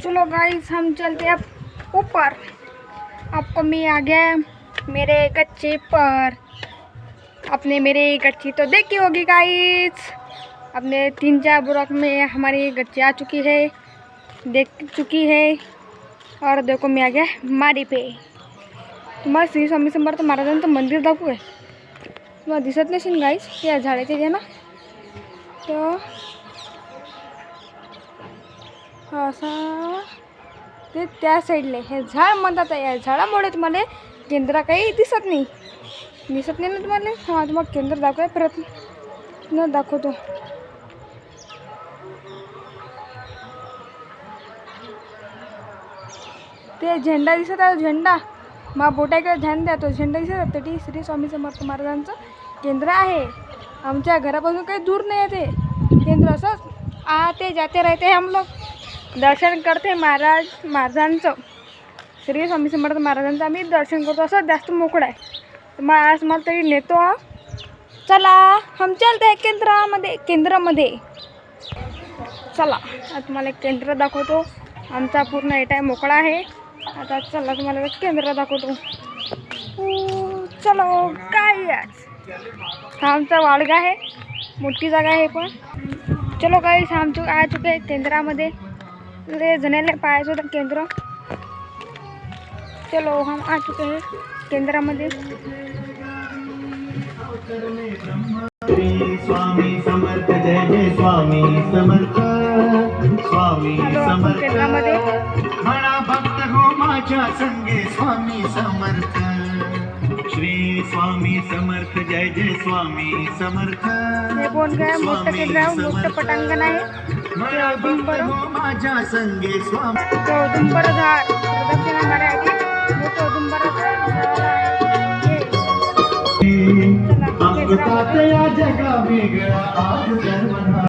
चलो गाइस हम चलते हैं ऊपर। आपको मैं आ गया मेरे गच्ची पर। आपने मेरी गच्ची तो देखी होगी गाइस। अपने 3-4 ब्लॉक में हमारी गच्ची आ चुकी है, देख चुकी है। और देखो मैं आ गया मारी पे। तुम्हाला श्री स्वामी समर्थ महाराजांचं मंदिर दाखवू आहे। तुम्हाला दिसत नसेल गाइस, या झाडाचे जे ना तो असा ते त्या साईडला हे झाड म्हणतात। या झाडामुळे तुम्हाला केंद्र काही दिसत नाही ना तुम्हाला। हा तुम्हाला केंद्र दाखवाय प्रयत्न दाखवतो। ते झेंडा दिसत आहे, झेंडा मा बोटाकडे ध्यान द्या, तो झेंडा दिसत आहे ते श्री स्वामी समर्थ महाराजांचं केंद्र आहे। आमच्या घरापासून काही दूर नाही आहे ते केंद्र। असंच आते जाते रहते हम लोग, दर्शन करते महाराजांचं, श्री स्वामी समर्थ महाराजांचं आम्ही दर्शन करतो। असं जास्त मोकळं आहे तर मग आज मला तरी नेतो। चला हम चलते हैं केंद्रामध्ये चला। आता तुम्हाला एक केंद्र दाखवतो। आमचा पूर्ण एटा मोकळा आहे। आता चला तुम्हाला केंद्र दाखवतो। चलो काय हा आमचा वाडगा आहे, मोठी जागा आहे पण। चलो गाइस हम आ चुके हैं केंद्रामध्ये। जनेले पाहायचं होतं केंद्र। चलो हम आ चुके हैं केंद्रामध्ये। स्वामी समर्थ जय जय स्वामी समर्थ स्वामी समर्थ केंद्रामध्ये म्हणा भक्त हो माझ्या संगे स्वामी समर्थ। श्री स्वामी समर्थ जय जय स्वामी समर्थ। हे बोल गया मोठं केंद्र आहे, मोठं पटांगण आहे। माझ्या संगे स्वामी औदुंबर झाड प्रदक्षिणा मारण्यासाठी मोठं औदुंबराचं झाड आहे। या जगा वेगळा आज जन्म